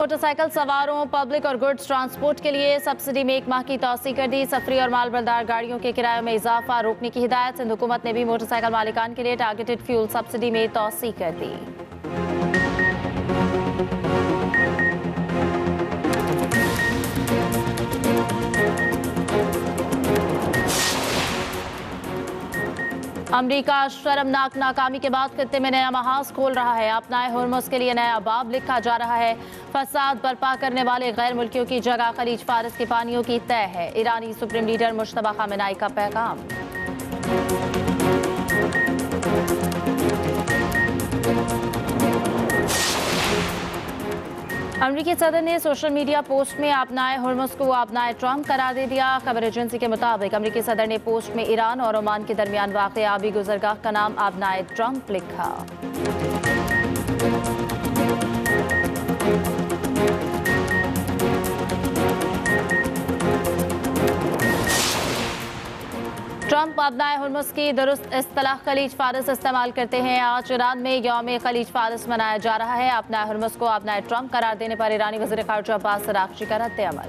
Motorcycle सवारों, public और goods transport के लिए सब्सिडी में 1 माह की तौसीह कर दी। सफरी और मालबरदार गाड़ियों के किराए में इजाफा रोकने की हिदायत। सिंध हुकूमत ने भी मोटरसाइकिल मालिकान के लिए टारगेटेड फ्यूल सब्सिडी में तौसीह कर दी। अमरीका शर्मनाक नाकामी के बाद खित्ते में नया महाज खोल रहा है। अपनाए हुर्मुज़ के लिए नया बाब लिखा जा रहा है। फसाद बर्पा करने वाले गैर मुल्कियों की जगह खलीज फारस के पानियों की तय है। ईरानी सुप्रीम लीडर मुश्तबा खामेनेई का पैगाम। अमरीकी सदर ने सोशल मीडिया पोस्ट में अपनाए हुर्मुज़ को अपनाए ट्रंप करार दे दिया। खबर एजेंसी के मुताबिक अमरीकी सदर ने पोस्ट में ईरान और ओमान के दरमियान वाक़े आबी गुजरगाह का नाम अपनाए ट्रंप लिखा। ट्रंप अपनाए हुर्मुज़ की दुरुस्त इस्तिलाह खलीज फारस इस्तेमाल करते हैं। आज ईरान में यौम खलीज फारस मनाया जा रहा है। अपनाए हुर्मुज़ को अपनाए ट्रंप करार देने पर ईरानी वज़ीर ख़ारिजा अब्बास अराग़ची का रद्द अमल।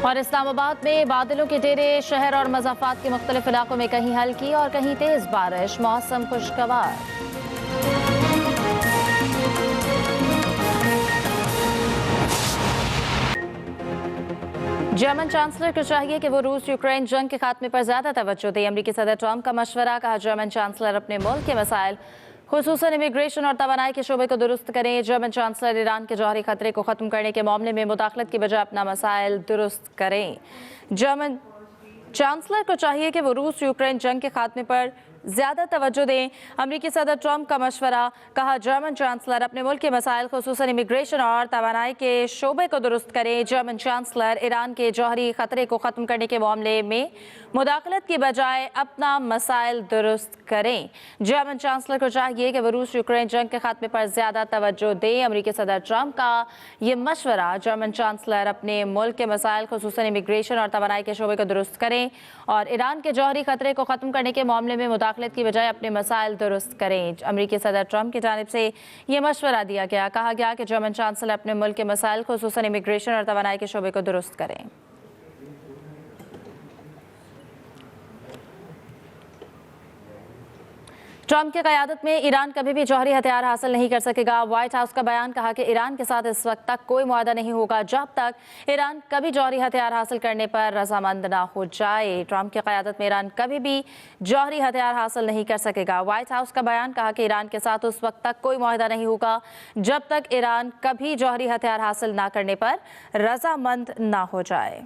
और इस्लामाबाद में बादलों के डेरे, शहर और मज़ाफ़ात के मुख्तलिफ इलाकों में कहीं हल्की और कहीं तेज बारिश। मौसम खुशगवार। जर्मन चांसलर को चाहिए कि वो रूस यूक्रेन जंग के खात्मे पर ज्यादा तवज्जो दे। अमरीकी सदर ट्रंप का मशवरा। कहा जर्मन चांसलर अपने मुल्क के मसाइल खुसूसन इमिग्रेशन और तवानाई के शोबे को दुरुस्त करें। जर्मन चांसलर ईरान के जौहरी खतरे को ख़त्म करने के मामले में मुदाखलत की बजाय अपना मसाइल दुरुस्त करें। जर्मन चांसलर को चाहिए कि वो रूस यूक्रेन जंग के खात्मे पर ज्यादा तवज्जो दें। अमरीकी सदर ट्रंप का मशवरा। कहा जर्मन चांसलर अपने मुल्क के मसाइल खुसूसन इमिग्रेशन और तवानाई के शोबे को दुरुस्त करें। जर्मन चांसलर ईरान के जौहरी खतरे को ख़त्म करने के मामले में मुदाखलत की बजाय अपना मसाइल दुरुस्त करें। जर्मन चांसलर को चाहिए कि वो रूस यूक्रेन जंग के खात्मे पर ज्यादा तवज्जो दें। अमरीकी सदर ट्रंप का ये मशवरा। जर्मन चांसलर अपने मुल्क के मसाइल खुसूसन इमिग्रेशन और तवानाई के शोबे को दुरुस्त करें और ईरान के जौहरी खतरे को ख़त्म करने के मामले में मुदाखलत की बजाय अपने मसाइल दुरुस्त करें। अमरीकी सदर ट्रंप की जानिब से ये मशवरा दिया गया। कहा गया कि जर्मन चांसलर अपने मुल्क के मसाइल खुसूसन इमिग्रेशन और तवानाई के शोबे को दुरुस्त करें। ट्रंप की क़यादत में ईरान कभी भी जौहरी हथियार हासिल नहीं कर सकेगा। व्हाइट हाउस का बयान। कहा कि ईरान के साथ इस वक्त तक कोई मुआहदा नहीं होगा जब तक ईरान कभी जौहरी हथियार हासिल करने पर रजामंद ना हो जाए। ट्रंप की क़यादत में ईरान कभी भी जौहरी हथियार हासिल नहीं कर सकेगा। व्हाइट हाउस का बयान। कहा कि ईरान के साथ उस वक्त तक कोई मुआहदा नहीं होगा जब तक ईरान कभी जौहरी हथियार हासिल ना करने पर रजामंद ना हो जाए।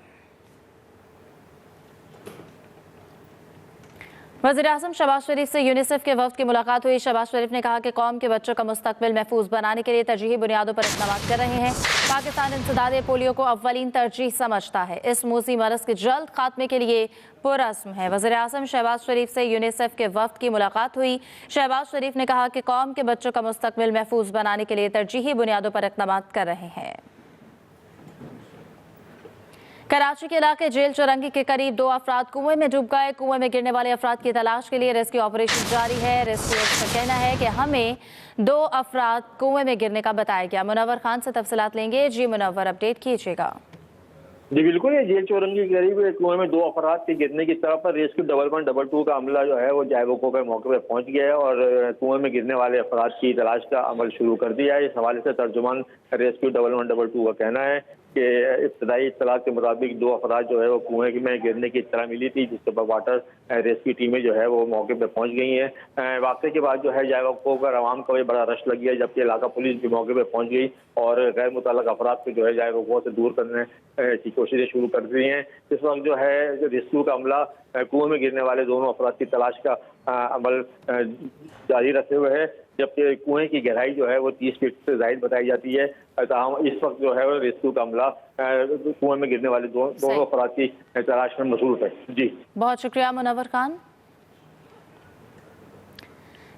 वज़ीर-ए-आज़म शहबाज शरीफ से यूनिसेफ के वफ़द की मुलाकात हुई। शहबाज शरीफ ने कहा कि कौम के बच्चों का मुस्तकबिल महफूज बनाने के लिए तरजीही बुनियादों पर इक़दाम कर रहे हैं। पाकिस्तान इंसदाद पोलियो को अव्वलीन तरजीह समझता है। इस मूसी मरज़ के जल्द खात्मे के लिए पुरअज़्म है। वज़ीर-ए-आज़म शहबाज शरीफ से यूनिसेफ के वफ़द की मुलाकात हुई। शहबाज शरीफ ने कहा कि कौम के बच्चों का मुस्तकबिल महफूज बनाने के लिए तरजीही बुनियादों पर इक़दाम कर रहे हैं। कराची के इलाके जेल चौरंगी के करीब 2 अफराद कुएं में डूब गए। कुएं में गिरने वाले अफराद की तलाश के लिए रेस्क्यू ऑपरेशन जारी है। रेस्क्यूअर्स का कहना है कि हमें 2 अफराद कुएं में गिरने का बताया गया। मुनव्वर खान से तफसीलात लेंगे। जी मुनव्वर, अपडेट कीजिएगा। जी बिल्कुल, ये जेल चौरंगी के करीब कुएं में 2 अफराद के गिरने की तरफ पर रेस्क्यू 1112 का अमला जो है वो जायबोको के मौके पर पहुंच गया है और कुएं में गिरने वाले अफराद की तलाश का अमल शुरू कर दिया है। इस हवाले से तर्जुमान रेस्क्यू 1112 का कहना है कि इब्तदाई इत्तला के मुताबिक 2 अफराद जो है वो कुएं में गिरने की इत्तला मिली थी, जिसके बाद वाटर रेस्क्यू टीमें जो है वो मौके पर पहुंच गई हैं। वाक़े के बाद जो है जायबोको का आवाम का बड़ा रश लग गया, जबकि इलाका पुलिस भी मौके पर पहुंच गई और गैर मुतल्लक अफराद को जो है जायबोको से दूर करने की कोशिशें शुरू कर दी हैं। इस वक्त जो है रेस्क्यू का अमला कुएं में गिरने वाले दोनों अफराद की तलाश का अमल जारी रखे हुए है, जबकि कुएं की गहराई जो है वो 30 फीट से ज़ायद बताई जाती है। ताहम इस वक्त जो है वो रेस्क्यू का अमला कुएं में गिरने वाले दोनों अफराद की तलाश में मसरूफ है। जी बहुत शुक्रिया मुनव्वर खान।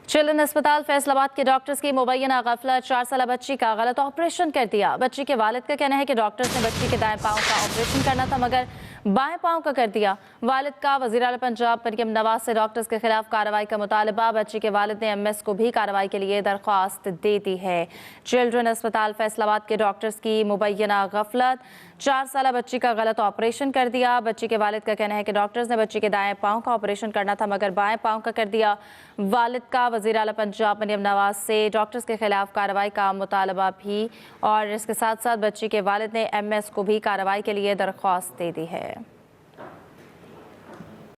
चिल्ड्रन अस्पताल फैसलाबाद के डॉक्टर्स की मुबैना गफलत, 4 साल बच्ची का गलत ऑपरेशन कर दिया। बच्ची के वालिद का कहना है कि डॉक्टर्स ने बच्ची के दाएं पांव का ऑपरेशन करना था, मगर बाएं पांव का कर दिया। वालिद का वज़ीर आला पंजाब मरियम नवाज से डॉक्टर्स के खिलाफ कार्रवाई का मुतालबा। बच्ची के वालिद ने एमएस को भी कार्रवाई के लिए दरख्वास्त दे दी है। चिल्ड्रन अस्पताल फैसलाबाद के डॉक्टर्स की मुबैना गफलत, 4 साला बच्ची का गलत ऑपरेशन कर दिया। बच्ची के वालिद का कहना है कि डॉक्टर्स ने बच्ची के दाएं पांव का ऑपरेशन करना था मगर बाएं पांव का कर दिया। वालिद का वज़ीर आला पंजाब मरियम नवाज से डॉक्टर्स के खिलाफ कार्रवाई का मुतालबा भी, और इसके साथ साथ बच्ची के वालिद ने एमएस को भी कार्रवाई के लिए दरख्वास्त दे दी है।